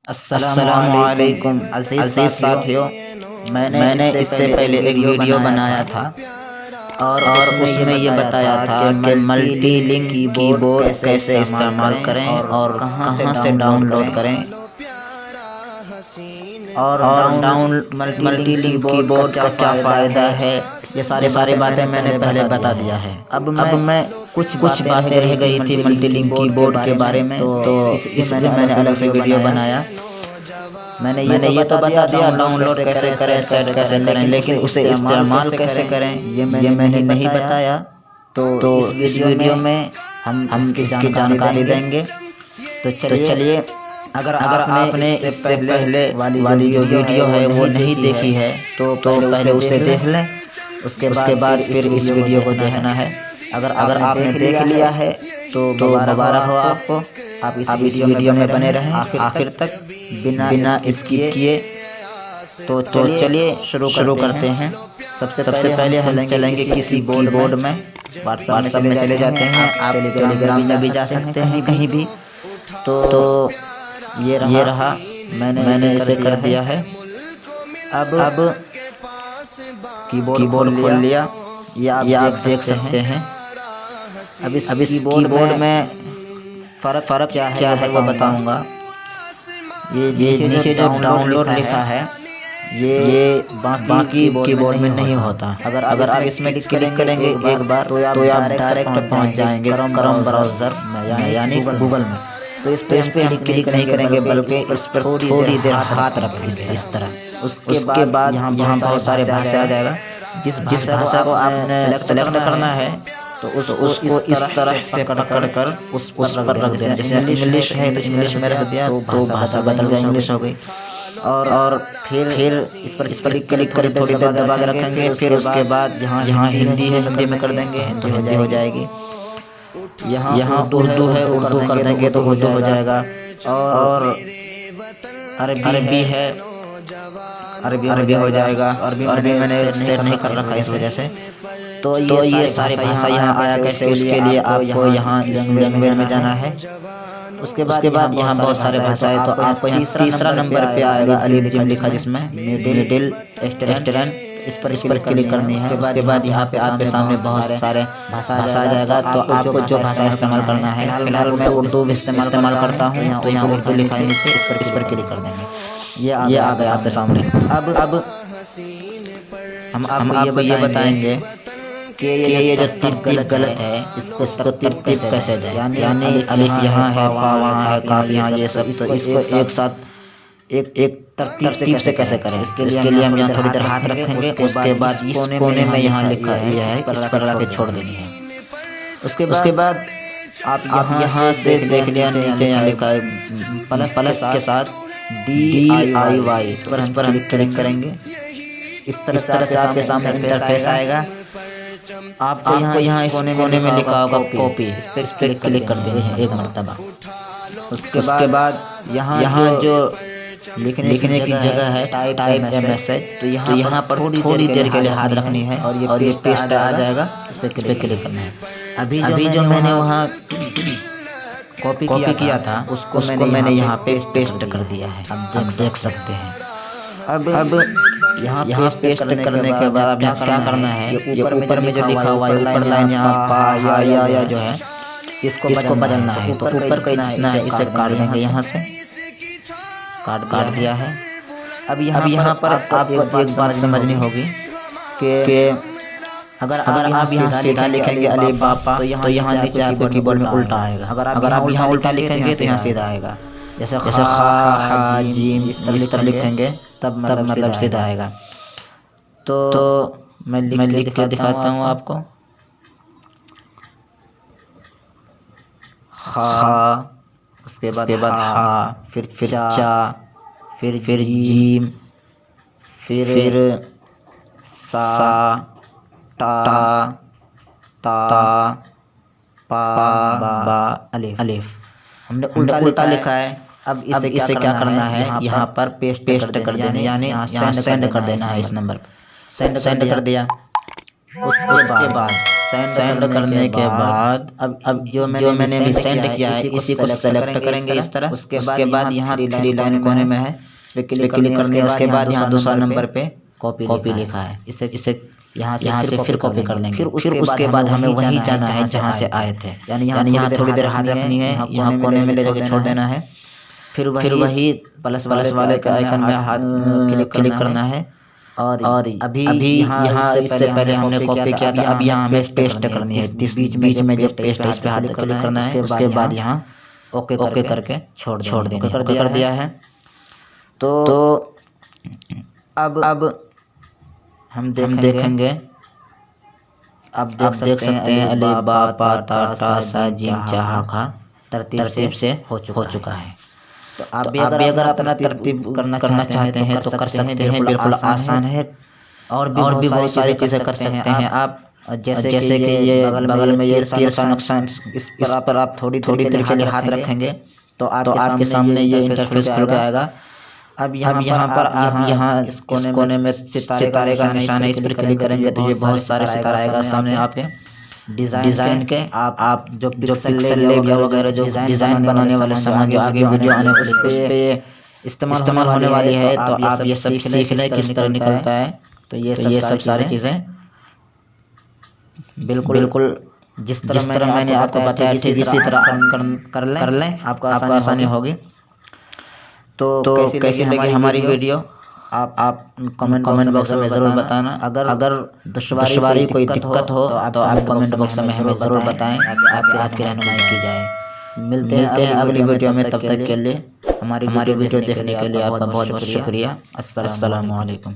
अस्सलामुअलैकुम अज़ीज़ साथियों, मैंने इससे पहले एक वीडियो बनाया था और उसमें ये बताया था कि मल्टी लिंक कीबोर्ड कैसे इस्तेमाल करें और कहां से डाउनलोड करें और मल्टी लिंक कीबोर्ड का क्या फ़ायदा है। ये सारी बातें मैंने पहले बता दिया है। अब मैं कुछ बातें रह गई थी मल्टी लिंक कीबोर्ड के बारे में, तो इसलिए मैंने अलग से वीडियो बनाया। मैंने ये तो बता दिया डाउनलोड कैसे करें, सेट कैसे करें, लेकिन उसे इस्तेमाल कैसे करें ये मैंने नहीं बताया। तो इस वीडियो में हम इसकी जानकारी देंगे। तो चलिए, अगर आपने इससे पहले वाली जो वीडियो है वो नहीं देखी है तो पहले उसे देख लें, उसके बाद फिर इस वीडियो को देखना है। अगर आपने देख लिया है तो मुबारक हो आपको। आप इस वीडियो में बने रहें आखिर तक बिना स्किप किए। तो चलिए शुरू करते हैं। सबसे पहले हम चलेंगे किसी कीबोर्ड में, व्हाट्सएप में चले जाते हैं। आप टेलीग्राम में भी जा सकते हैं कहीं भी। तो ये रहा, मैंने इसे कर दिया है। अब कीबोर्ड खोल लिया, ये आप देख सकते हैं। अब इस कीबोर्ड में फ़र्क क्या है वो बताऊंगा। ये नीचे जो डाउनलोड लिखा है ये बाकी कीबोर्ड में नहीं होता। अगर आप इसमें क्लिक करेंगे एक बार तो आप डायरेक्ट पहुंच जाएंगे क्रोम ब्राउज़र में, यानी गूगल में। तो इस पर हम क्लिक नहीं करेंगे, बल्कि इस पर थोड़ी देर हाथ रखेंगे इस तरह। उसके बाद यहाँ बहुत सारे भाषा आ जाएगा। जिस भाषा को आपने सेलेक्ट करना है तो उसको इस तरह से पकड़कर उस पर रख देना। जैसे इंग्लिश है तो इंग्लिश में रख दिया तो भाषा बदल गई, इंग्लिश हो गई। और फिर इस पर क्लिक कर थोड़ी देर दबा के रखेंगे। फिर उसके बाद यहाँ हिंदी है, हिंदी में कर देंगे तो हिंदी हो जाएगी। यहाँ उर्दू है, उर्दू कर देंगे तो उर्दू हो जाएगा। और अरबी है, अरबी हो जाएगा। अरबी मैंने सेट नहीं कर रखा इस वजह से। तो ये सारी भाषा यहाँ आया कैसे, उसके लिए आपको यहाँ इस लैंग्वेज में जाना है। उसके बाद यहाँ बहुत सारे भाषाएं, तो आपको यहाँ तीसरा नंबर पे आएगा अलिफ जिम लिखा, जिसमें मिडिल स्टूडेंट। इस पर क्लिक करनी है। उसके बाद यहाँ पे आपके सामने बहुत सारे भाषा आ जाएगा। तो आपको जो भाषा इस्तेमाल करना है, फिलहाल मैं उर्दू इस्तेमाल करता हूँ तो यहाँ उर्दू लिखा है नीचे, इस पर क्लिक कर देंगे। ये आ गया आपके सामने। अब हम आपको ये बताएंगे कि ये जो तरतीब गलत है, इसको तरतीब कैसे दें। यानी अलिफ यहाँ है, पा वहाँ है, काफ यहाँ, ये सब। तो इसको एक साथ एक तरतीब से कैसे करें, इसके लिए हम यहाँ थोड़ी देर हाथ रखेंगे। उसके बाद इस कोने में यहाँ लिखा है, इस पर लाके छोड़ देनी है। उसके बाद आप यहाँ से देख लिया, नीचे यहाँ लिखा है प्लस के साथ DIY। तो इस पर हम क्लिक करेंगे। इस तरह से आपके सामने इंटरफेस आएगा। आपको यहाँ इस कोने में लिखा होगा कॉपी, इस पर क्लिक कर देनी है एक मरतबा। उसके बाद यहाँ जो लिखने की जगह है टाइप ए मैसेज, तो यहाँ पर थोड़ी देर के लिए हाथ रखनी है और ये पेस्ट आ जाएगा, इस पर क्लिक करना है। अभी जो मैंने वहाँ कॉपी किया था उसको मैंने यहाँ पे पेस्ट कर दिया है, आप देख सकते हैं। अब यहाँ पेस्ट करने के बाद अब यहाँ क्या करना है, ये ऊपर में जो लिखा हुआ है ऊपर लाइन यहाँ पा या जो है इसको बदलना है। तो ऊपर का जितना है इसे काट देंगे, यहाँ से काट दिया है। अब यहाँ पर आपको एक बात समझनी होगी कि अगर आप यहाँ सीधा लिखेंगे अलिफ बापा तो यहाँ नीचे आपके कीबोर्ड में उल्टा आएगा। अगर आप यहाँ उल्टा लिखेंगे तो यहाँ सीधा आएगा। जैसे खा हा जीम इस तरह लिखेंगे तब मतलब सीधा आएगा। तो मैं लिख के दिखाता हूँ आपको। खा, उसके बाद हा, फिर चा, फिर जीम, फिर सा, टा, ता, पा, बा, अलिफ। हमने उल्टा लिखा है। अब इसे क्या करना है, यहाँ पर पेस्ट कर देना, यानी यहाँ सेंड कर देना है। इस नंबर पर सेंड कर दिया। उसके बाद सेंड करने के बाद अब जो मैंने अभी सेंड किया है इसी को सेलेक्ट करेंगे इस तरह। उसके बाद यहाँ 3 लाइन कोने में है, इस पर क्लिक करनी है। उसके बाद यहाँ दूसरा नंबर पे कॉपी लिखा है, इसे यहाँ से फिर कॉपी कर लेंगे। फिर उसके बाद हमें वहीं जाना है जहाँ से आए थे, यानी यहाँ थोड़ी देर हाथ रखनी है, यहाँ कोने में ले जाके छोड़ देना है। फिर वही प्लस वाले के आइकन में हाथ क्लिक करना है। और अभी यहाँ इससे पहले हमने कॉपी किया था, अब यहाँ हमें पेस्ट करनी है। बीच में जो पेस्ट है इस पे हाथ क्लिक करना है। उसके बाद यहाँ ओके करके छोड़ देंगे। ओके कर दिया है तो अब हम देखेंगे। अब देख सकते हैं अली बा पा ता टा सा जीम चाहा खा तरतीब से हो चुका है। तो आप भी अगर अपना तरतीब करना चाहते हैं तो कर सकते हैं, बिल्कुल आसान है। और भी बहुत सारी चीज़ें कर सकते हैं आप, जैसे कि ये बगल में ये तीर सा नुकसान, इस पर आप थोड़ी देर के लिए हाथ रखेंगे तो आपके सामने ये इंटरफेस खुल के आएगा। अब यहाँ पर आप यहाँ इस कोने में सितारे का निशान है, इस पर क्लिक करेंगे तो ये बहुत सारे सितारा आएगा सामने आपके डिज़ाइन के। आप जो पिक्सल लेब या वगैरह जो डिज़ाइन बनाने वाले सामान जो आगे वीडियो आने वाले उस पे इस्तेमाल होने वाली है, तो आप ये सब सीख लें किस तरह निकलता है। तो ये सब सारी चीज़ें बिल्कुल जिस तरह मैंने आपको बताया ठीक इसी तरह कर लें, आपको आसानी होगी। तो कैसी लगी हमारी वीडियो आप कमेंट बॉक्स में ज़रूर बताना। अगर दुश्वारी कोई दिक्कत हो तो आप कमेंट बॉक्स में हमें ज़रूर बताएं, आपकी रहनुमाई की जाए। मिलते हैं अगली वीडियो में, तब तक के लिए हमारी वीडियो देखने के लिए आपका बहुत बहुत शुक्रिया। अस्सलाम वालेकुम।